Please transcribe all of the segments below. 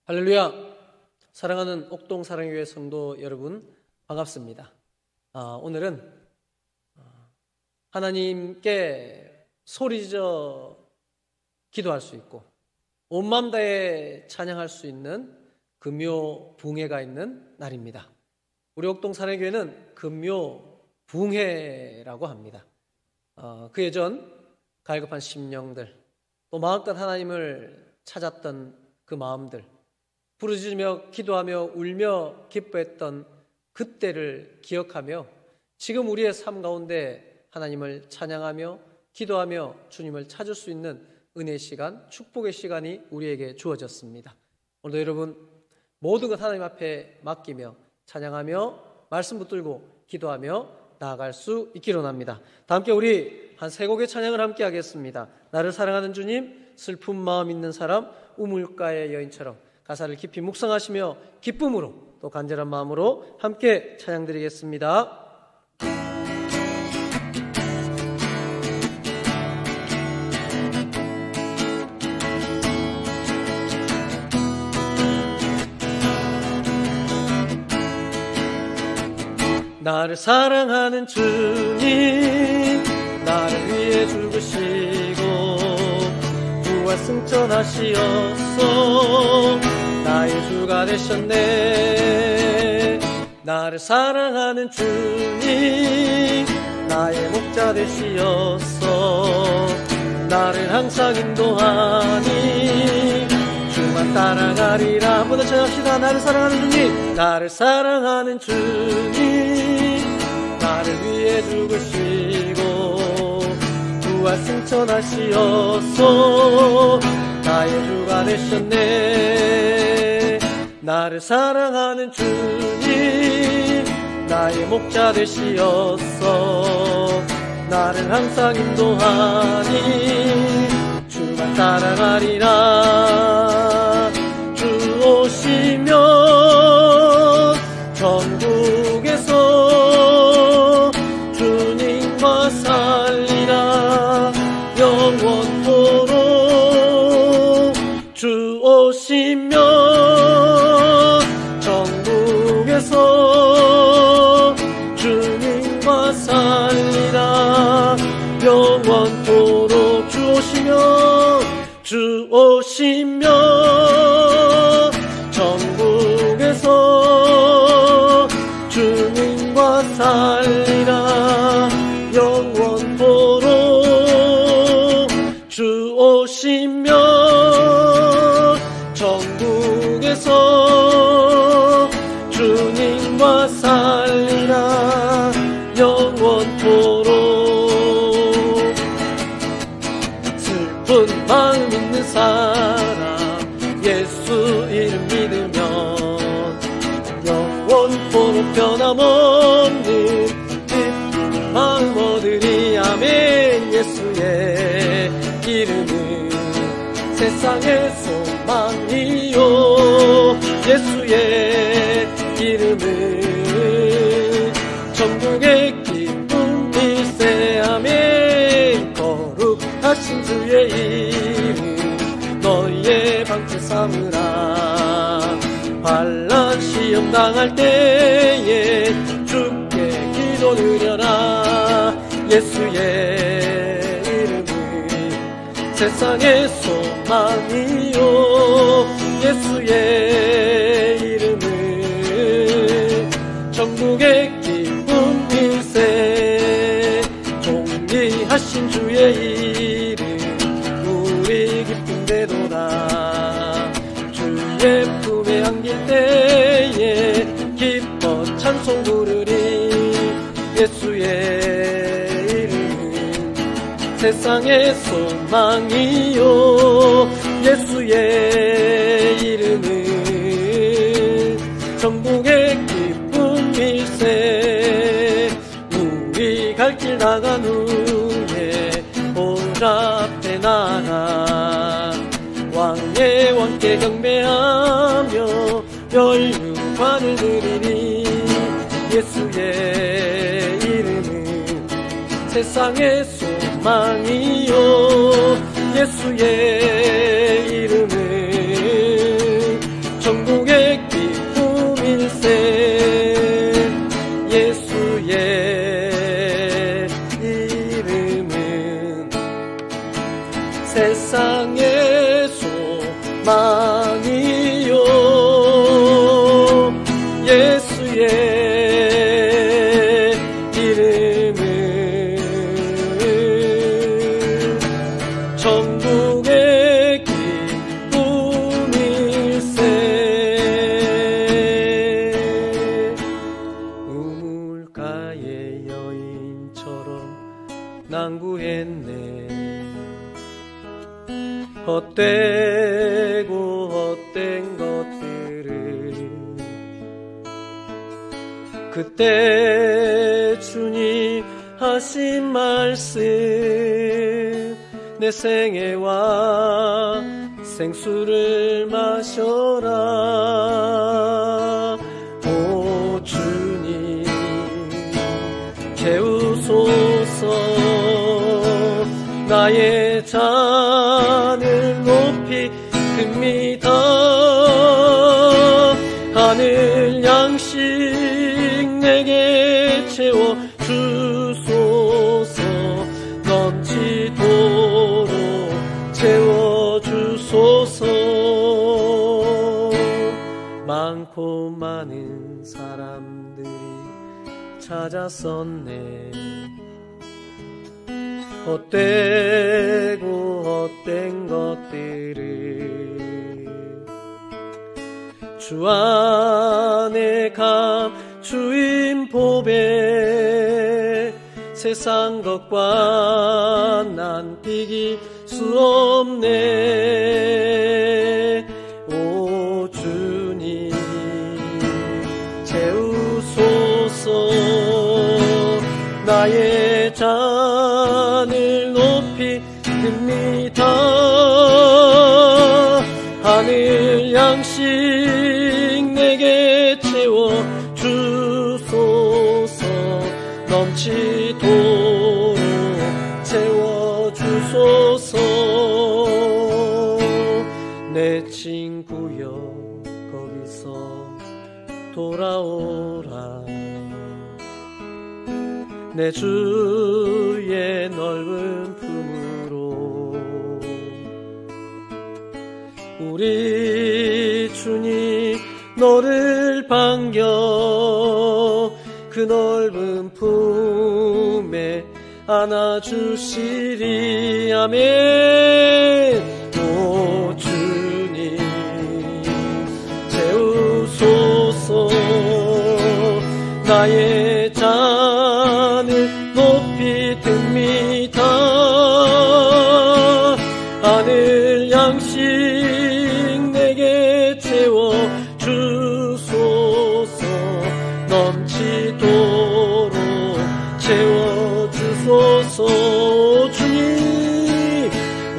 할렐루야! 사랑하는 옥동 사랑교회 성도 여러분, 반갑습니다. 오늘은 하나님께 소리져 기도할 수 있고 온 마음 다해 찬양할 수 있는 금요 붕해가 있는 날입니다. 우리 옥동 사랑교회는 금요 붕해라고 합니다. 그 예전 갈급한 심령들, 또 마음껏 하나님을 찾았던 그 마음들, 부르짖으며 기도하며 울며 기뻐했던 그때를 기억하며 지금 우리의 삶 가운데 하나님을 찬양하며 기도하며 주님을 찾을 수 있는 은혜의 시간, 축복의 시간이 우리에게 주어졌습니다. 오늘도 여러분 모든 것 하나님 앞에 맡기며 찬양하며 말씀 붙들고 기도하며 나아갈 수 있기로 합니다. 다 함께 우리 한 세 곡의 찬양을 함께 하겠습니다. 나를 사랑하는 주님, 슬픈 마음 있는 사람, 우물가의 여인처럼 가사를 깊이 묵상하시며 기쁨으로 또 간절한 마음으로 함께 찬양드리겠습니다. 나를 사랑하는 주님, 나를 위해 죽으시고 부활 승천하시었소. 나의 주가 되셨네. 나를 사랑하는 주님, 나의 목자 되시었소. 나를 항상 인도하니 주만 따라가리라. 한번 더 찬양합시다. 나를 사랑하는 주님, 나를 사랑하는 주님, 나를 위해 죽으시고 부활 승천하시었소. 나의 주가 되셨네. 나를 사랑하는 주님, 나의 목자 되시었소. 나를 항상 인도하니 주만 따라가리라. 주 오시면 천국에서 주님과 살리라. 영원토록 주 오시면 천국에서 주님과 살리라. 영원토록 주 오시면 천국에서 주님과 살리라. 영원토록 주 오시면 천국에서 주님과 살리라. 영원토록. 슬픈 마음 있는 사람, 예수 이름 믿으면 영원토록 변함없는 기쁜 마음 얻으리. 아멘. 예수의 이름은 세상의 소망이요, 예수의 이름은 천국의 기쁨일세. 아멘. 거룩하신 주의 이름 너희의 방패 삼으라. 환난 시험 당할 때에 주께 기도 드려라. 예수의 이름은 세상의 소망이요, 예수의 이름은 천국의 기쁨일세. 존귀하신 주의 이름 우리 기쁨되도다. 주의 품에 안길 때에 기뻐 찬송 부르리. 예수의 이름은 세상의 소망이요, 예수의 이름은 천국의 기쁨일세. 우리 갈 길 나간 후에 보좌 앞에 나가 왕의 왕께 경배하며 멸류관을 드리니. 예수의 이름은 세상의 소망이요, 예수의 이름은 세상의 소망이요 예수의 이름은 천국의 기쁨일세. 우물가의 여인처럼 난구했네. 헛되고 헛된 것들을 그때 주님 하신 말씀 내 생애와 생수를 마셔라. 오 주님 채우소서. 나의 잔을 높이 듭니다. 하늘 양식 내게 채워 주소서. 넘치도록 채워 주소서. 많고 많은 사람들이 찾아섰네. 헛되고 헛된 것들을 주 안에 감추인 보배 세상 것과 난 비길 수 없네. 오 주님 채우소서. 나의 잔을 높이 듭니다. 하늘 양식 내게 채워 주소서. 넘치도록 채워 주소서. 내 친구여 거기서 돌아오라. 내 주의 넓은 품으로 우리 주님 너를 반겨 그 넓은 품에 안아주시리. 아멘. 오 주님 채우소서. 나의 잔을 높이 듭니다. 하늘 양식 내게 채워 주소서. 넘치도록 채워 주소서. 주님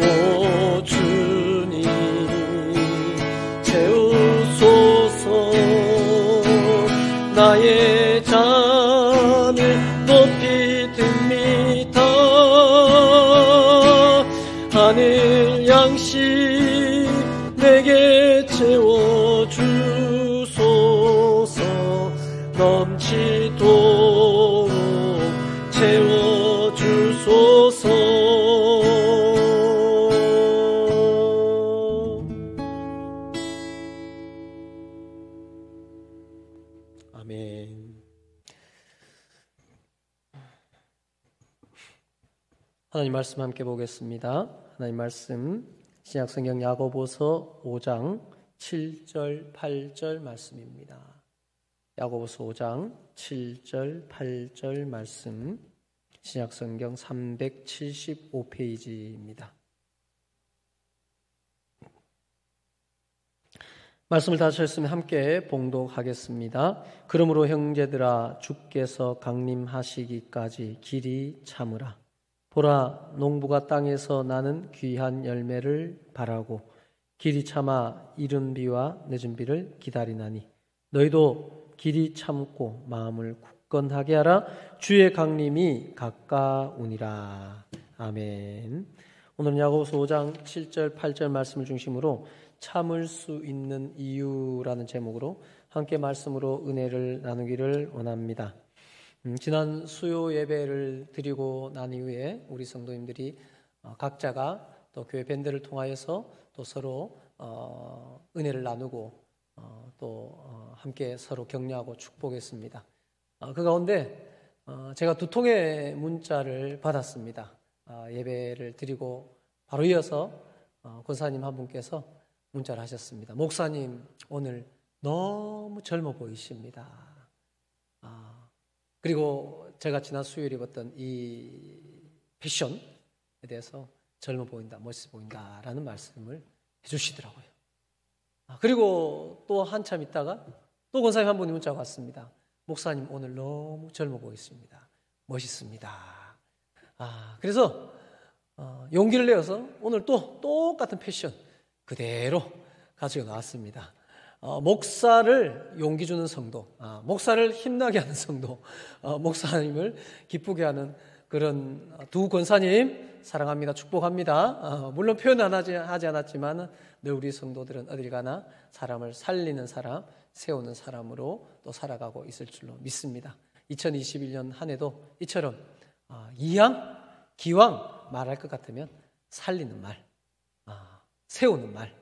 오 주님 채우소서. 나의 잔을 높이 듭니다. 하늘 양식 내게 채워 주소서. 넘치도록 채워 주소서. 아멘. 하나님 말씀 함께 보겠습니다. 하나님 말씀 신약성경 야고보서 5장 7절 8절 말씀입니다. 야고보서 5장 7절 8절 말씀 신약성경 375페이지입니다. 말씀을 다 하셨으면 함께 봉독하겠습니다. 그러므로 형제들아 주께서 강림하시기까지 길이 참으라. 보라 농부가 땅에서 나는 귀한 열매를 바라고 길이 참아 이른 비와 늦은 비를 기다리나니 너희도 길이 참고 마음을 굳건하게 하라. 주의 강림이 가까우니라. 아멘. 오늘은 야고보서 5장 7절 8절 말씀을 중심으로 참을 수 있는 이유라는 제목으로 함께 말씀으로 은혜를 나누기를 원합니다. 지난 수요 예배를 드리고 난 이후에 우리 성도님들이 각자가 또 또 교회 밴드를 통하여서 또 서로 은혜를 나누고 또 함께 서로 격려하고 축복했습니다. 그 가운데 제가 2통의 문자를 받았습니다. 예배를 드리고 바로 이어서 권사님 한 분께서 문자를 하셨습니다. 목사님, 오늘 너무 젊어 보이십니다. 그리고 제가 지난 수요일에 입었던 이 패션에 대해서 젊어 보인다, 멋있어 보인다라는 말씀을 해주시더라고요. 그리고 또 한참 있다가 또 권사님 한 분이 문자가 왔습니다. 목사님, 오늘 너무 젊어 보이십니다. 멋있습니다. 그래서 용기를 내어서 오늘 또 똑같은 패션 그대로 가지고 나왔습니다. 목사를 용기 주는 성도, 목사를 힘나게 하는 성도, 목사님을 기쁘게 하는 그런 두 권사님 사랑합니다. 축복합니다. 물론 표현은 하지 않았지만 늘 우리 성도들은 어딜 가나 사람을 살리는 사람, 세우는 사람으로 또 살아가고 있을 줄로 믿습니다. 2021년 한 해도 이처럼 이왕 기왕 말할 것 같으면 살리는 말, 세우는 말.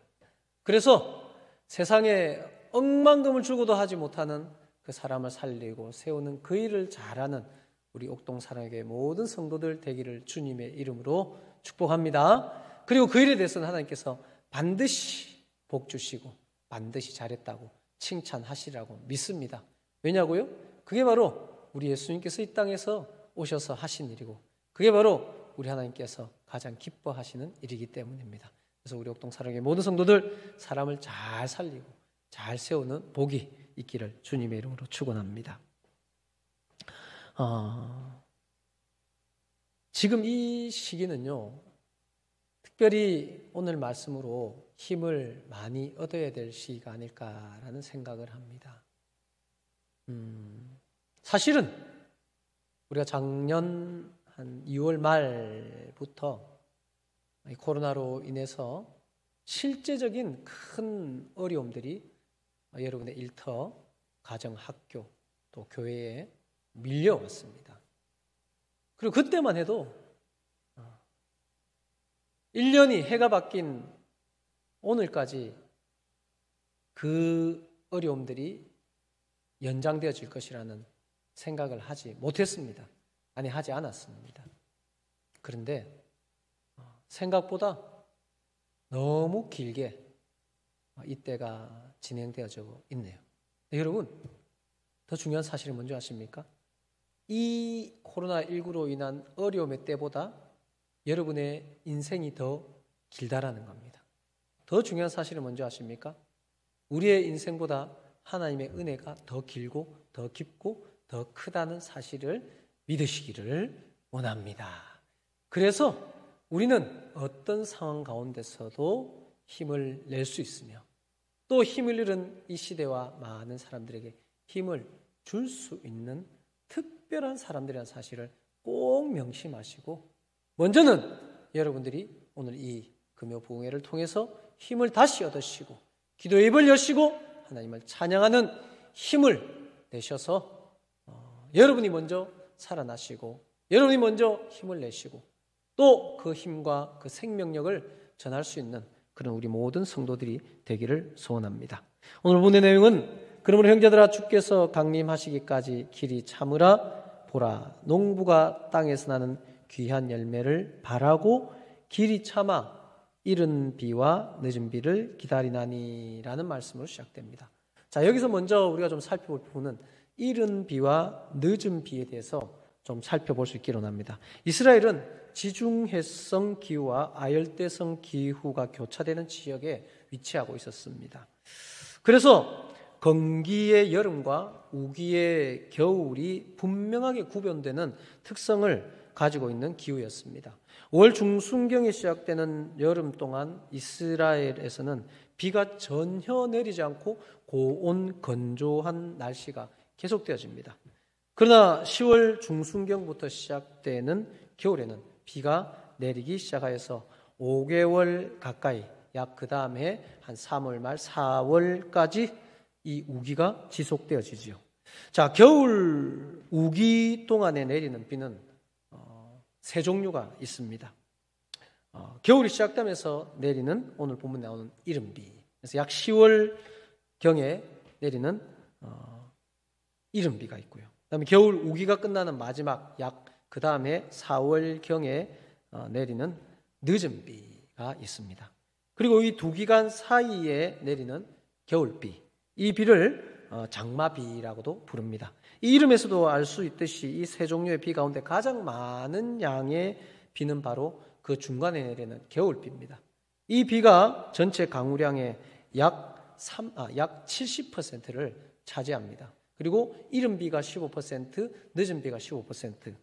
그래서 세상에 억만금을 주고도 하지 못하는 그 사람을 살리고 세우는 그 일을 잘하는 우리 옥동 사랑교회 모든 성도들 되기를 주님의 이름으로 축복합니다. 그리고 그 일에 대해서는 하나님께서 반드시 복 주시고 반드시 잘했다고 칭찬하시라고 믿습니다. 왜냐고요? 그게 바로 우리 예수님께서 이 땅에서 오셔서 하신 일이고 그게 바로 우리 하나님께서 가장 기뻐하시는 일이기 때문입니다. 그래서 우리 옥동 사랑교회 모든 성도들 사람을 잘 살리고 잘 세우는 복이 있기를 주님의 이름으로 축원합니다. 지금 이 시기는요, 특별히 오늘 말씀으로 힘을 많이 얻어야 될 시기가 아닐까라는 생각을 합니다. 사실은 우리가 작년 한 2월 말부터 코로나로 인해서 실제적인 큰 어려움들이 여러분의 일터, 가정, 학교, 또 교회에 밀려왔습니다. 그리고 그때만 해도 1년이 해가 바뀐 오늘까지 그 어려움들이 연장되어질 것이라는 생각을 하지 못했습니다. 아니, 하지 않았습니다. 그런데 생각보다 너무 길게 이때가 진행되어져 있네요. 여러분, 더 중요한 사실은 뭔지 아십니까? 이 코로나19로 인한 어려움의 때보다 여러분의 인생이 더 길다라는 겁니다. 더 중요한 사실은 뭔지 아십니까? 우리의 인생보다 하나님의 은혜가 더 길고 더 깊고 더 크다는 사실을 믿으시기를 원합니다. 그래서 우리는 어떤 상황 가운데서도 힘을 낼 수 있으며 또 힘을 잃은 이 시대와 많은 사람들에게 힘을 줄 수 있는 특별한 사람들이라는 사실을 꼭 명심하시고 먼저는 여러분들이 오늘 이 금요 부흥회를 통해서 힘을 다시 얻으시고 기도의 입을 여시고 하나님을 찬양하는 힘을 내셔서 여러분이 먼저 살아나시고 여러분이 먼저 힘을 내시고 또 그 힘과 그 생명력을 전할 수 있는 그런 우리 모든 성도들이 되기를 소원합니다. 오늘 본의 내용은 그러므로 형제들아 주께서 강림하시기까지 길이 참으라 보라 농부가 땅에서 나는 귀한 열매를 바라고 길이 참아 이른 비와 늦은 비를 기다리나니라는 말씀으로 시작됩니다. 자, 여기서 먼저 우리가 좀 살펴볼 부분은 이른 비와 늦은 비에 대해서 좀 살펴볼 수 있기로 합니다. 이스라엘은 지중해성 기후와 아열대성 기후가 교차되는 지역에 위치하고 있었습니다. 그래서 건기의 여름과 우기의 겨울이 분명하게 구분되는 특성을 가지고 있는 기후였습니다. 5월 중순경에 시작되는 여름 동안 이스라엘에서는 비가 전혀 내리지 않고 고온 건조한 날씨가 계속되어집니다. 그러나 10월 중순경부터 시작되는 겨울에는 비가 내리기 시작하여서 5개월 가까이 약 그 다음에 한 3월 말 4월까지 이 우기가 지속되어지지요. 자, 겨울 우기 동안에 내리는 비는 세 종류가 있습니다. 겨울이 시작되면서 내리는 오늘 본문에 나오는 이른비. 그래서 약 10월경에 내리는 이른비가 있고요. 그다음에 겨울 우기가 끝나는 마지막 그 다음에 4월경에 내리는 늦은비가 있습니다. 그리고 이 두 기간 사이에 내리는 겨울비, 이 비를 장마비라고도 부릅니다. 이 이름에서도 알 수 있듯이 이 세 종류의 비 가운데 가장 많은 양의 비는 바로 그 중간에 내리는 겨울비입니다. 이 비가 전체 강우량의 약 70%를 차지합니다. 그리고 이른 비가 15%, 늦은 비가 15%.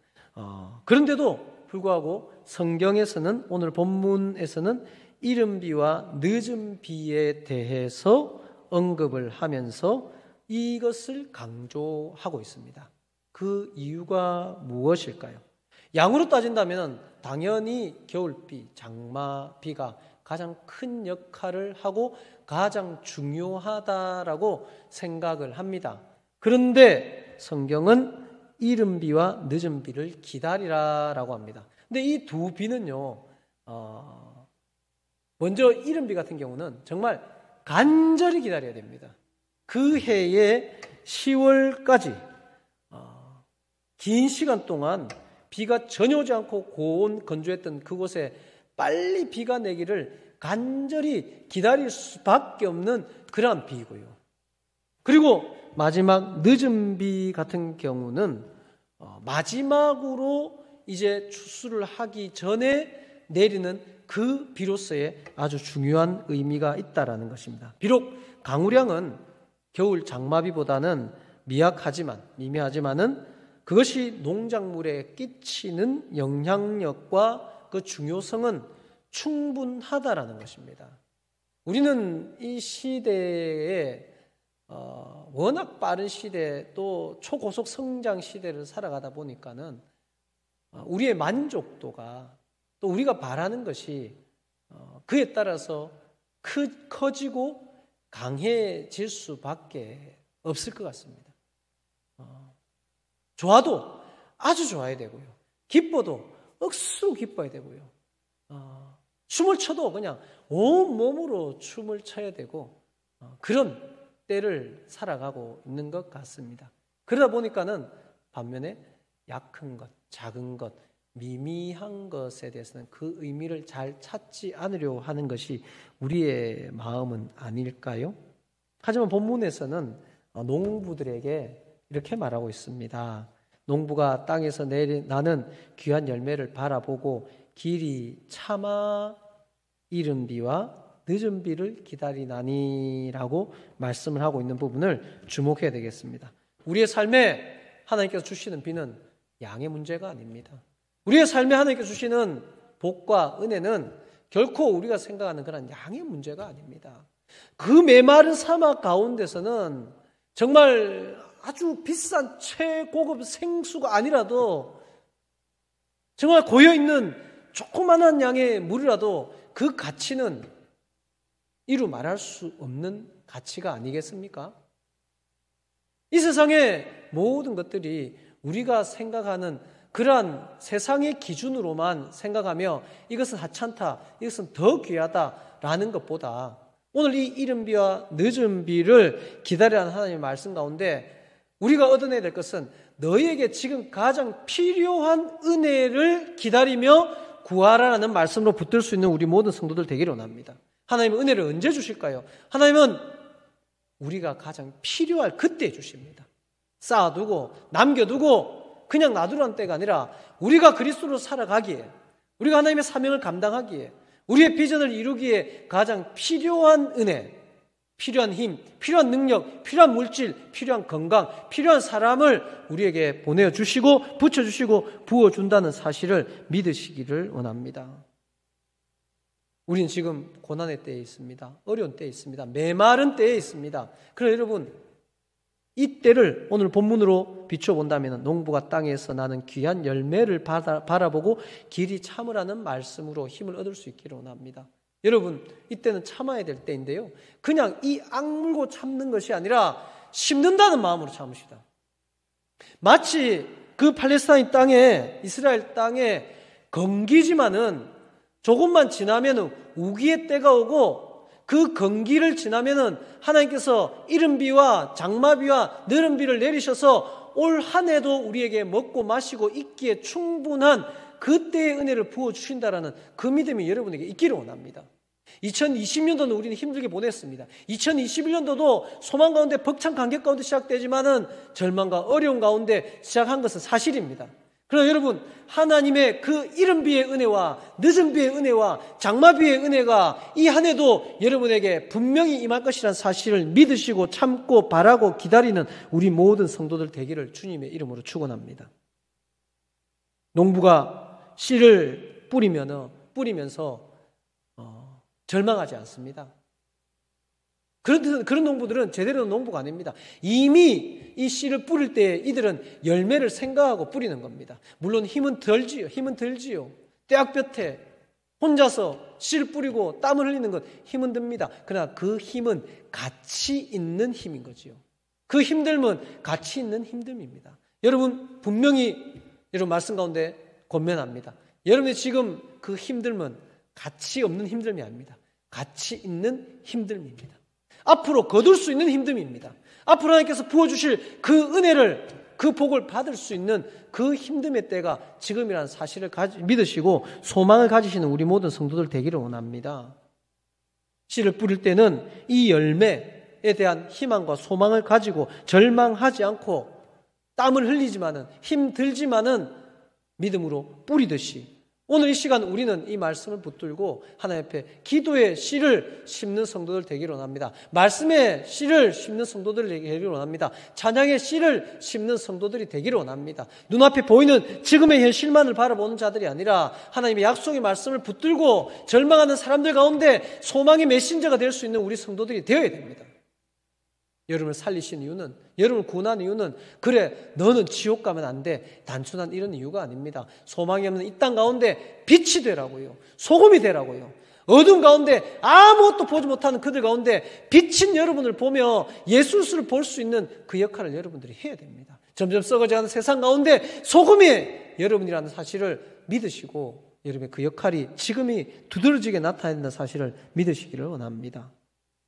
그런데도 불구하고 성경에서는, 오늘 본문에서는 이른 비와 늦은 비에 대해서 언급을 하면서 이것을 강조하고 있습니다. 그 이유가 무엇일까요? 양으로 따진다면 당연히 겨울비, 장마비가 가장 큰 역할을 하고 가장 중요하다라고 생각을 합니다. 그런데 성경은 이른 비와 늦은 비를 기다리라라고 합니다. 근데 이 두 비는요, 먼저 이른 비 같은 경우는 정말 간절히 기다려야 됩니다. 그 해에 10월까지 긴 시간 동안 비가 전혀 오지 않고 고온 건조했던 그곳에 빨리 비가 내기를 간절히 기다릴 수밖에 없는 그러한 비이고요. 그리고 마지막 늦은 비 같은 경우는 마지막으로 이제 추수를 하기 전에 내리는 그 비로서의 아주 중요한 의미가 있다라는 것입니다. 비록 강우량은 겨울 장마비보다는 미미하지만은 그것이 농작물에 끼치는 영향력과 그 중요성은 충분하다라는 것입니다. 우리는 이 시대에 워낙 빠른 시대, 또 초고속 성장 시대를 살아가다 보니까는 우리의 만족도가, 또 우리가 바라는 것이 그에 따라서 커지고 강해질 수밖에 없을 것 같습니다. 좋아도 아주 좋아야 되고요. 기뻐도 억수로 기뻐야 되고요. 춤을 춰도 그냥 온몸으로 춤을 춰야 되고, 그런 때를 살아가고 있는 것 같습니다. 그러다 보니까는 반면에 약한 것, 작은 것, 미미한 것에 대해서는 그 의미를 잘 찾지 않으려 하는 것이 우리의 마음은 아닐까요? 하지만 본문에서는 농부들에게 이렇게 말하고 있습니다. 농부가 땅에서 나는 귀한 열매를 바라보고 길이 참아 이른 비와 늦은 비를 기다리나니라고 말씀을 하고 있는 부분을 주목해야 되겠습니다. 우리의 삶에 하나님께서 주시는 비는 양의 문제가 아닙니다. 우리의 삶에 하나님께서 주시는 복과 은혜는 결코 우리가 생각하는 그런 양의 문제가 아닙니다. 그 메마른 사막 가운데서는 정말 아주 비싼 최고급 생수가 아니라도 정말 고여있는 조그만한 양의 물이라도 그 가치는 이루 말할 수 없는 가치가 아니겠습니까? 이 세상의 모든 것들이 우리가 생각하는 그러한 세상의 기준으로만 생각하며 이것은 하찮다, 이것은 더 귀하다라는 것보다 오늘 이 이른 비와 늦은 비를 기다리라는 하나님의 말씀 가운데 우리가 얻어내야 될 것은 너희에게 지금 가장 필요한 은혜를 기다리며 구하라는 말씀으로 붙들 수 있는 우리 모든 성도들 되기를 원합니다. 하나님은 은혜를 언제 주실까요? 하나님은 우리가 가장 필요할 그때 주십니다. 쌓아두고 남겨두고 그냥 놔두라는 때가 아니라 우리가 그리스도로 살아가기에, 우리가 하나님의 사명을 감당하기에, 우리의 비전을 이루기에 가장 필요한 은혜, 필요한 힘, 필요한 능력, 필요한 물질, 필요한 건강, 필요한 사람을 우리에게 보내주시고 붙여주시고 부어준다는 사실을 믿으시기를 원합니다. 우리는 지금 고난의 때에 있습니다. 어려운 때에 있습니다. 메마른 때에 있습니다. 그러나 여러분, 이 때를 오늘 본문으로 비춰본다면 농부가 땅에서 나는 귀한 열매를 바라보고 길이 참으라는 말씀으로 힘을 얻을 수 있기를 원합니다. 여러분, 이때는 참아야 될 때인데요, 그냥 이 악물고 참는 것이 아니라 심는다는 마음으로 참으시다. 마치 그 팔레스타인 땅에, 이스라엘 땅에 건기지만은 조금만 지나면은 우기의 때가 오고 그 건기를 지나면은 하나님께서 이른 비와 장마비와 느른 비를 내리셔서 올 한 해도 우리에게 먹고 마시고 입기에 충분한 그때의 은혜를 부어주신다라는 그 믿음이 여러분에게 있기를 원합니다. 2020년도는 우리는 힘들게 보냈습니다. 2021년도도 소망 가운데 벅찬 간격 가운데 시작되지만은 절망과 어려움 가운데 시작한 것은 사실입니다. 그러나 여러분, 하나님의 그 이른 비의 은혜와 늦은 비의 은혜와 장마비의 은혜가 이 한 해도 여러분에게 분명히 임할 것이라는 사실을 믿으시고 참고 바라고 기다리는 우리 모든 성도들 되기를 주님의 이름으로 축원합니다. 농부가 씨를 뿌리면서 절망하지 않습니다. 그런 농부들은 제대로 된 농부가 아닙니다. 이미 이 씨를 뿌릴 때 이들은 열매를 생각하고 뿌리는 겁니다. 물론 힘은 들지요. 떼약볕에 혼자서 씨를 뿌리고 땀을 흘리는 건 힘은 듭니다. 그러나 그 힘은 가치 있는 힘인 거지요. 그 힘듦은 가치 있는 힘듦입니다. 여러분, 분명히 여러분 말씀 가운데 권면합니다. 여러분의 지금 그 힘듦은 가치 없는 힘듦이 아닙니다. 가치 있는 힘듦입니다. 앞으로 거둘 수 있는 힘듦입니다. 앞으로 하나님께서 부어주실 그 은혜를, 그 복을 받을 수 있는 그 힘듦의 때가 지금이라는 사실을 믿으시고 소망을 가지시는 우리 모든 성도들 되기를 원합니다. 씨를 뿌릴 때는 이 열매에 대한 희망과 소망을 가지고 절망하지 않고 땀을 흘리지만은 힘들지만은 믿음으로 뿌리듯이 오늘 이 시간 우리는 이 말씀을 붙들고 하나님 앞에 기도의 씨를 심는 성도들 되기를 원합니다. 말씀의 씨를 심는 성도들 되기를 원합니다. 찬양의 씨를 심는 성도들이 되기를 원합니다. 눈앞에 보이는 지금의 현실만을 바라보는 자들이 아니라 하나님의 약속의 말씀을 붙들고 절망하는 사람들 가운데 소망의 메신저가 될 수 있는 우리 성도들이 되어야 됩니다. 여러분을 살리신 이유는, 여러분을 구원한 이유는 그래 너는 지옥 가면 안 돼, 단순한 이런 이유가 아닙니다. 소망이 없는 이 땅 가운데 빛이 되라고요. 소금이 되라고요. 어둠 가운데 아무것도 보지 못하는 그들 가운데 비친 여러분을 보며 예수를 볼 수 있는 그 역할을 여러분들이 해야 됩니다. 점점 썩어져가는 세상 가운데 소금이 여러분이라는 사실을 믿으시고 여러분의 그 역할이 지금이 두드러지게 나타낸다는 사실을 믿으시기를 원합니다.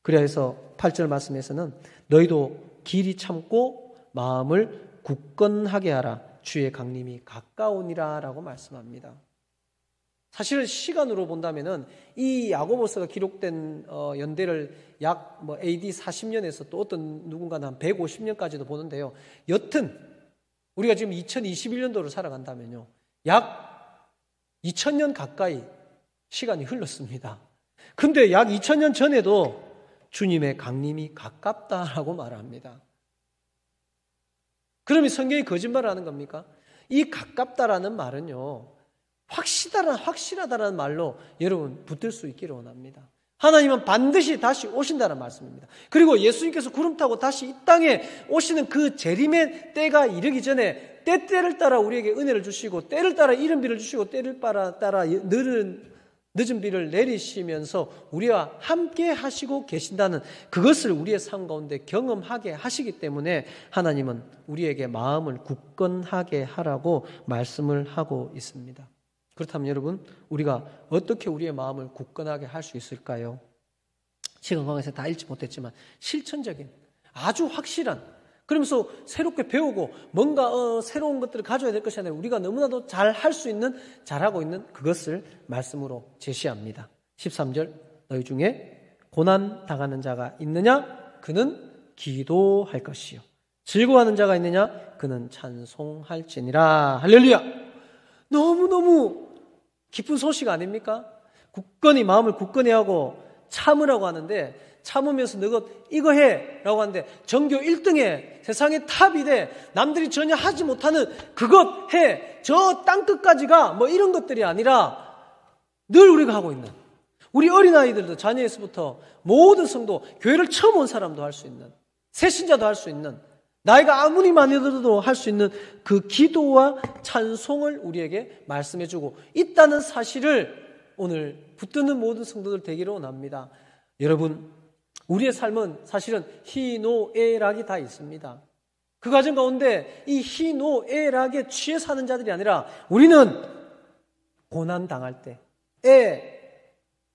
그래야 해서 8절 말씀에서는 너희도 길이 참고 마음을 굳건하게 하라. 주의 강림이 가까우니라 라고 말씀합니다. 사실은 시간으로 본다면은 이 야고보서가 기록된 연대를 약 AD 40년에서 또 어떤 누군가는 한 150년까지도 보는데요. 여튼 우리가 지금 2021년도로 살아간다면요. 약 2000년 가까이 시간이 흘렀습니다. 근데 약 2000년 전에도 주님의 강림이 가깝다라고 말합니다. 그러면 성경이 거짓말을 하는 겁니까? 이 가깝다라는 말은요, 확실하다라는 말로 여러분 붙들 수 있기를 원합니다. 하나님은 반드시 다시 오신다는 말씀입니다. 그리고 예수님께서 구름 타고 다시 이 땅에 오시는 그 재림의 때가 이르기 전에 때를 따라 우리에게 은혜를 주시고 때를 따라 이른 비를 주시고 때를 따라 늦은 비를 내리시면서 우리와 함께 하시고 계신다는 그것을 우리의 삶 가운데 경험하게 하시기 때문에 하나님은 우리에게 마음을 굳건하게 하라고 말씀을 하고 있습니다. 그렇다면 여러분, 우리가 어떻게 우리의 마음을 굳건하게 할 수 있을까요? 시간 관계에서 다 읽지 못했지만 실천적인 아주 확실한, 그러면서 새롭게 배우고 뭔가 새로운 것들을 가져야 될 것이 아니라 우리가 너무나도 잘 할 수 있는, 잘하고 있는 그것을 말씀으로 제시합니다. 13절 너희 중에 고난 당하는 자가 있느냐? 그는 기도할 것이요. 즐거워하는 자가 있느냐? 그는 찬송할지니라. 할렐루야. 너무너무 기쁜 소식 아닙니까? 굳건히 마음을 굳건히 하고 참으라고 하는데 참으면서 너 이거 해 라고 하는데 전교 1등에 세상의 탑이 돼 남들이 전혀 하지 못하는 그것 해 저 땅끝까지 가 이런 것들이 아니라 늘 우리가 하고 있는 우리 어린아이들도 자녀에서부터 모든 성도 교회를 처음 온 사람도 할 수 있는 새신자도 할 수 있는 나이가 아무리 많이 들어도 할 수 있는 그 기도와 찬송을 우리에게 말씀해주고 있다는 사실을 오늘 붙드는 모든 성도들 되기를 원합니다. 여러분, 우리의 삶은 사실은 희노애락이 다 있습니다. 그 과정 가운데 이 희노애락에 취해 사는 자들이 아니라 우리는 고난 당할 때,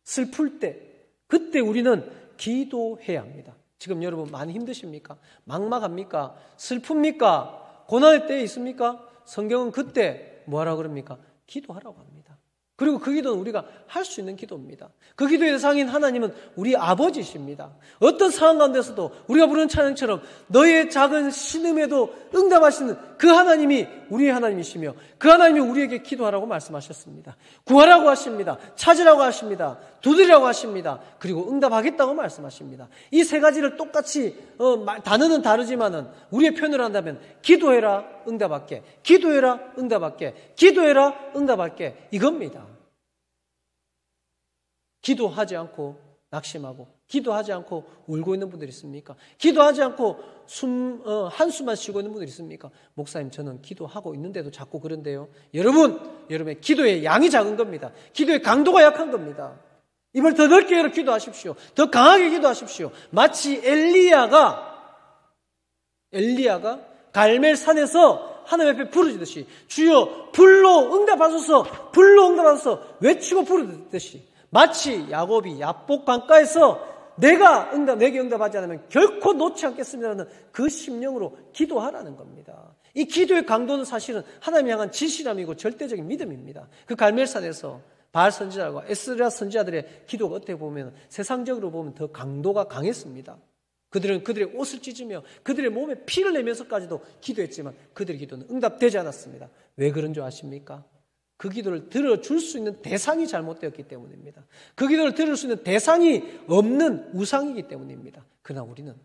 슬플 때, 그때 우리는 기도해야 합니다. 지금 여러분 많이 힘드십니까? 막막합니까? 슬픕니까? 고난의 때에 있습니까? 성경은 그때 뭐하라고 그럽니까? 기도하라고 합니다. 그리고 그 기도는 우리가 할 수 있는 기도입니다. 그 기도의 대상인 하나님은 우리 아버지십니다. 어떤 상황 가운데서도 우리가 부르는 찬양처럼 너의 작은 신음에도 응답하시는 그 하나님이 우리의 하나님이시며 그 하나님이 우리에게 기도하라고 말씀하셨습니다. 구하라고 하십니다. 찾으라고 하십니다. 두드리라고 하십니다. 그리고 응답하겠다고 말씀하십니다. 이 세 가지를 똑같이 단어는 다르지만은 우리의 표현을 한다면 기도해라 응답할게, 기도해라 응답할게, 기도해라 응답할게, 이겁니다. 기도하지 않고 낙심하고 기도하지 않고 울고 있는 분들이 있습니까? 기도하지 않고 한숨만 쉬고 있는 분들이 있습니까? 목사님, 저는 기도하고 있는데도 자꾸 그런데요. 여러분의 기도의 양이 작은 겁니다. 기도의 강도가 약한 겁니다. 입을 더 넓게 열어 기도하십시오. 더 강하게 기도하십시오. 마치 엘리야가 갈멜산에서 하나님 앞에 부르짖듯이 주여 불로 응답하소서, 불로 응답하소서 외치고 부르짖듯이, 마치 야곱이 야복 강가에서 내게 응답하지 않으면 결코 놓지 않겠습니다라는 그 심령으로 기도하라는 겁니다. 이 기도의 강도는 사실은 하나님 향한 진실함이고 절대적인 믿음입니다. 그 갈멜산에서 바알 선지자들과 에스라 선지자들의 기도가 어떻게 보면 세상적으로 보면 더 강도가 강했습니다. 그들은 그들의 옷을 찢으며 그들의 몸에 피를 내면서까지도 기도했지만 그들의 기도는 응답되지 않았습니다. 왜 그런 줄 아십니까? 그 기도를 들어줄 수 있는 대상이 잘못되었기 때문입니다. 그 기도를 들을 수 있는 대상이 없는 우상이기 때문입니다. 그러나 우리는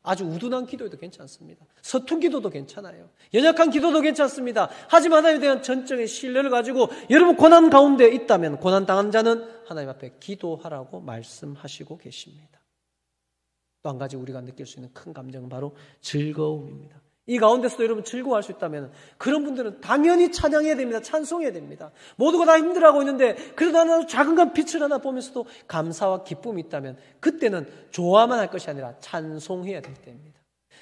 아주 우둔한 기도도 괜찮습니다. 서툰 기도도 괜찮아요. 연약한 기도도 괜찮습니다. 하지만 하나님에 대한 전적인 신뢰를 가지고 여러분 고난 가운데 있다면 고난당한 자는 하나님 앞에 기도하라고 말씀하시고 계십니다. 또 한 가지 우리가 느낄 수 있는 큰 감정은 바로 즐거움입니다. 이 가운데서도 여러분 즐거워할 수 있다면 그런 분들은 당연히 찬양해야 됩니다. 찬송해야 됩니다. 모두가 다 힘들어하고 있는데 그래도 하나 작은 빛을 하나 보면서도 감사와 기쁨이 있다면 그때는 좋아만 할 것이 아니라 찬송해야 될 때입니다.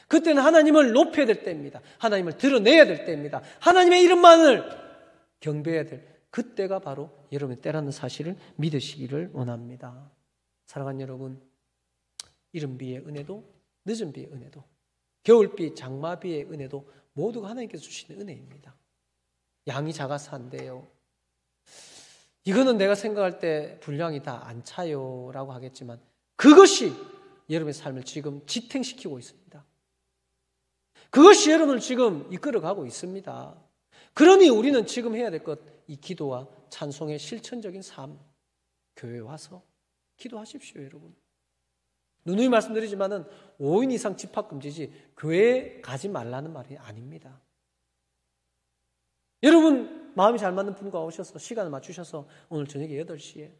그때는 하나님을 높여야 될 때입니다. 하나님을 드러내야 될 때입니다. 하나님의 이름만을 경배해야 될 그때가 바로 여러분의 때라는 사실을 믿으시기를 원합니다. 사랑하는 여러분, 이른 비의 은혜도 늦은 비의 은혜도 겨울비, 장마비의 은혜도 모두가 하나님께서 주시는 은혜입니다. 양이 작아서 안 돼요. 이거는 내가 생각할 때 분량이 다 안 차요 라고 하겠지만 그것이 여러분의 삶을 지금 지탱시키고 있습니다. 그것이 여러분을 지금 이끌어가고 있습니다. 그러니 우리는 지금 해야 될 것, 이 기도와 찬송의 실천적인 삶, 교회에 와서 기도하십시오, 여러분. 누누이 말씀드리지만은 5인 이상 집합금지지 교회에 가지 말라는 말이 아닙니다. 여러분 마음이 잘 맞는 분과 오셔서 시간을 맞추셔서 오늘 저녁에 8시에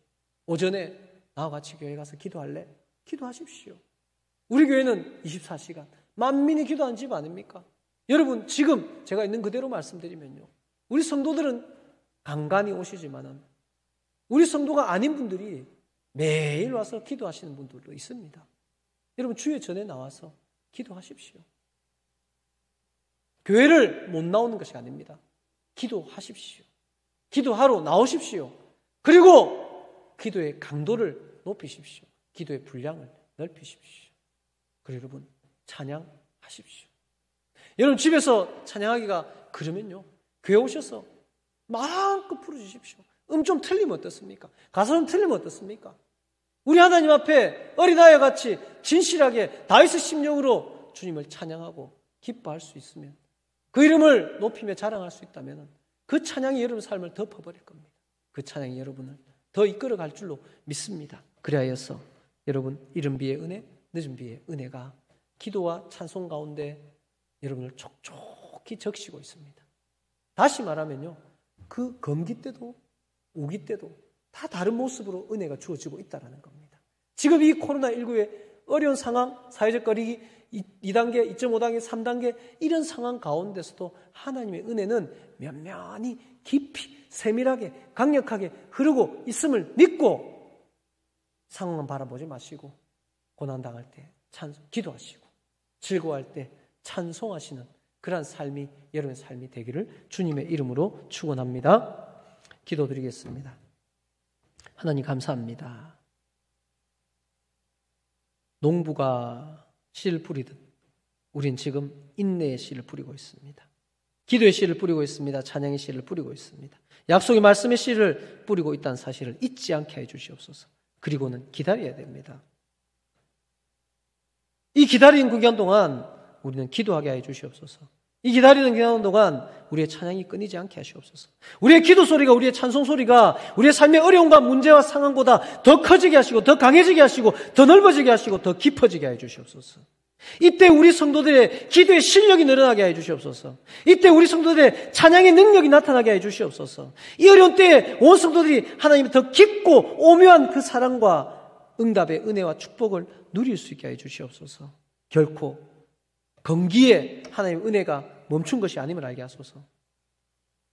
오전에 나와 같이 교회 가서 기도할래? 기도하십시오. 우리 교회는 24시간 만민이 기도하는 집 아닙니까? 여러분 지금 제가 있는 그대로 말씀드리면요, 우리 성도들은 간간히 오시지만은 우리 성도가 아닌 분들이 매일 와서 기도하시는 분들도 있습니다. 여러분 주의 전에 나와서 기도하십시오. 교회를 못 나오는 것이 아닙니다. 기도하십시오. 기도하러 나오십시오. 그리고 기도의 강도를 높이십시오. 기도의 분량을 넓히십시오. 그리고 여러분 찬양하십시오. 여러분 집에서 찬양하기가 그러면요, 교회 오셔서 마음껏 부르주십시오. 좀 틀리면 어떻습니까? 가사 좀 틀리면 어떻습니까? 우리 하나님 앞에 어린아이와 같이 진실하게 다윗의 심령으로 주님을 찬양하고 기뻐할 수 있으면, 그 이름을 높이며 자랑할 수 있다면 그 찬양이 여러분 삶을 덮어버릴 겁니다. 그 찬양이 여러분을 더 이끌어갈 줄로 믿습니다. 그리하여서 여러분 이른 비의 은혜, 늦은 비의 은혜가 기도와 찬송 가운데 여러분을 촉촉히 적시고 있습니다. 다시 말하면요, 그 검기 때도 우기 때도 다 다른 모습으로 은혜가 주어지고 있다는 겁니다. 지금 이 코로나19의 어려운 상황, 사회적 거리기 2단계, 2.5단계, 3단계 이런 상황 가운데서도 하나님의 은혜는 면면히 깊이 세밀하게 강력하게 흐르고 있음을 믿고 상황만 바라보지 마시고 고난당할 때 기도하시고 즐거워할 때 찬송하시는 그러한 삶이 여러분의 삶이 되기를 주님의 이름으로 축원합니다. 기도드리겠습니다. 하나님 감사합니다. 농부가 씨를 뿌리듯 우린 지금 인내의 씨를 뿌리고 있습니다. 기도의 씨를 뿌리고 있습니다. 찬양의 씨를 뿌리고 있습니다. 약속의 말씀의 씨를 뿌리고 있다는 사실을 잊지 않게 해주시옵소서. 그리고는 기다려야 됩니다. 이 기다리는 기간 동안 우리는 기도하게 해주시옵소서. 이 기다리는 기간 동안 우리의 찬양이 끊이지 않게 하시옵소서. 우리의 기도 소리가, 우리의 찬송 소리가 우리의 삶의 어려움과 문제와 상황보다 더 커지게 하시고, 더 강해지게 하시고, 더 넓어지게 하시고, 더 깊어지게 해주시옵소서. 이때 우리 성도들의 기도의 실력이 늘어나게 해주시옵소서. 이때 우리 성도들의 찬양의 능력이 나타나게 해주시옵소서. 이 어려운 때에 온 성도들이 하나님의 더 깊고 오묘한 그 사랑과 응답의 은혜와 축복을 누릴 수 있게 해주시옵소서. 결코 건기에 하나님의 은혜가 멈춘 것이 아님을 알게 하소서.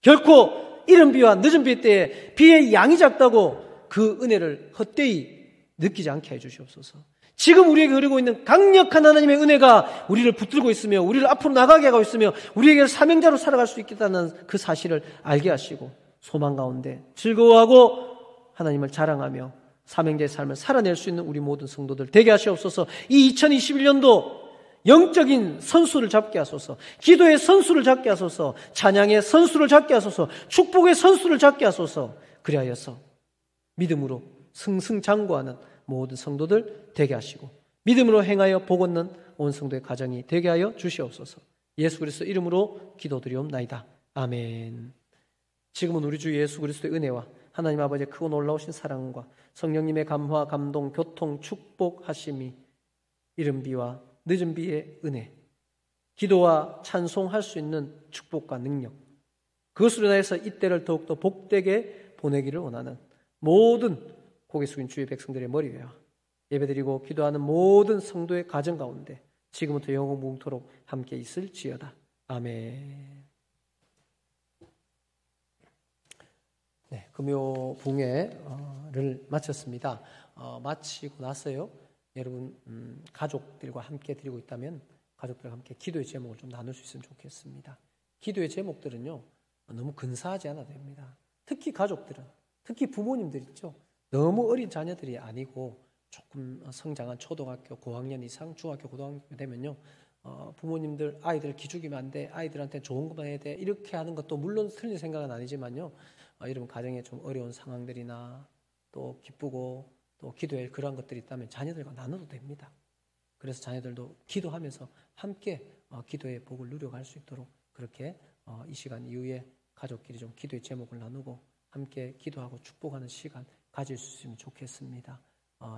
결코 이른 비와 늦은 비 때에 비의 양이 작다고 그 은혜를 헛되이 느끼지 않게 해주시옵소서. 지금 우리에게 흐르고 있는 강력한 하나님의 은혜가 우리를 붙들고 있으며 우리를 앞으로 나가게 하고 있으며 우리에게 사명자로 살아갈 수 있겠다는 그 사실을 알게 하시고 소망 가운데 즐거워하고 하나님을 자랑하며 사명자의 삶을 살아낼 수 있는 우리 모든 성도들 되게 하시옵소서. 이 2021년도 영적인 선수를 잡게 하소서. 기도의 선수를 잡게 하소서. 찬양의 선수를 잡게 하소서. 축복의 선수를 잡게 하소서. 그리하여서 믿음으로 승승장구하는 모든 성도들 되게 하시고 믿음으로 행하여 복 얻는 온 성도의 가정이 되게 하여 주시옵소서. 예수 그리스도 이름으로 기도드리옵나이다. 아멘. 지금은 우리 주 예수 그리스도의 은혜와 하나님 아버지의 크고 놀라우신 사랑과 성령님의 감화, 감동, 교통, 축복하심이 이른 비와 늦은 비의 은혜, 기도와 찬송할 수 있는 축복과 능력, 그것으로 인해서 이때를 더욱더 복되게 보내기를 원하는 모든 고개 숙인 주의 백성들의 머리 위에 예배드리고 기도하는 모든 성도의 가정 가운데 지금부터 영원무궁토록 함께 있을지어다. 아멘. 네, 금요 붕회를 마쳤습니다. 마치고 나서요, 여러분 가족들과 함께 드리고 있다면 가족들과 함께 기도의 제목을 좀 나눌 수 있으면 좋겠습니다. 기도의 제목들은요 너무 근사하지 않아도 됩니다. 특히 가족들은, 특히 부모님들 있죠. 너무 어린 자녀들이 아니고 조금 성장한 초등학교, 고학년 이상, 중학교, 고등학교 되면요, 부모님들 아이들 기죽이면 안 돼, 아이들한테 좋은 것만 해야 돼, 이렇게 하는 것도 물론 틀린 생각은 아니지만요, 여러분 가정에 좀 어려운 상황들이나 또 기쁘고 또 기도할 그런 것들이 있다면 자녀들과 나눠도 됩니다. 그래서 자녀들도 기도하면서 함께 기도의 복을 누려갈 수 있도록 그렇게 이 시간 이후에 가족끼리 좀 기도의 제목을 나누고 함께 기도하고 축복하는 시간 가질 수 있으면 좋겠습니다.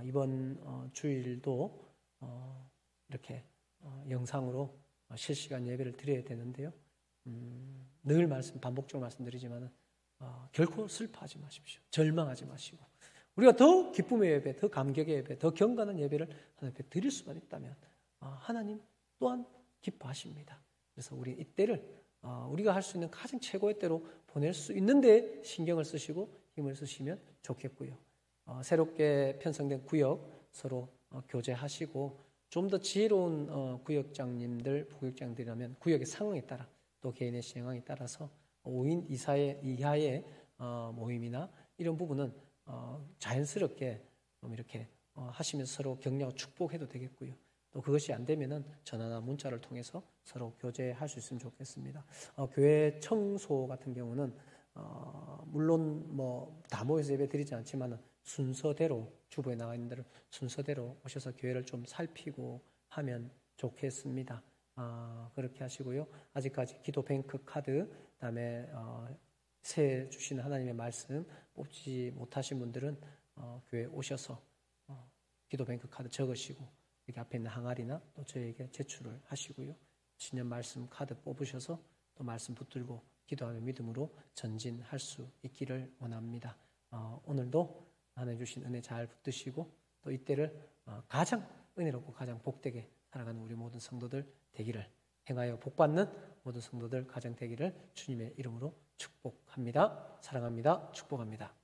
이번 주일도 이렇게 영상으로 실시간 예배를 드려야 되는데요. 늘 반복적으로 말씀드리지만 결코 슬퍼하지 마십시오. 절망하지 마시고 우리가 더 기쁨의 예배, 더 감격의 예배, 더 경건한 예배를 하나님 앞에 드릴 수만 있다면 하나님 또한 기뻐하십니다. 그래서 우리 이때를 우리가 할 수 있는 가장 최고의 때로 보낼 수 있는데 신경을 쓰시고 힘을 쓰시면 좋겠고요. 새롭게 편성된 구역 서로 교제하시고 좀 더 지혜로운 구역장님들, 부구역장들이라면 구역의 상황에 따라 또 개인의 상황에 따라서 5인 이하의 모임이나 이런 부분은 자연스럽게 좀 이렇게 하시면서 서로 격려하고 축복해도 되겠고요. 또 그것이 안 되면은 전화나 문자를 통해서 서로 교제할 수 있으면 좋겠습니다. 교회 청소 같은 경우는 물론 뭐 다 모여서 예배 드리지 않지만은 순서대로 주보에 나와 있는 대로 순서대로 오셔서 교회를 좀 살피고 하면 좋겠습니다. 그렇게 하시고요. 아직까지 기도 뱅크 카드, 그다음에 새 주시는 하나님의 말씀 뽑지 못하신 분들은 교회 오셔서 기도 뱅크 카드 적으시고 여기 앞에 있는 항아리나 또 저에게 제출을 하시고요. 신년 말씀 카드 뽑으셔서 또 말씀 붙들고 기도하며 믿음으로 전진할 수 있기를 원합니다. 오늘도 하나님 주신 은혜 잘 붙드시고 또 이때를 가장 은혜롭고 가장 복되게 살아가는 우리 모든 성도들 되기를, 행하여 복받는 모든 성도들 가정 되기를 주님의 이름으로 축복합니다. 사랑합니다. 축복합니다.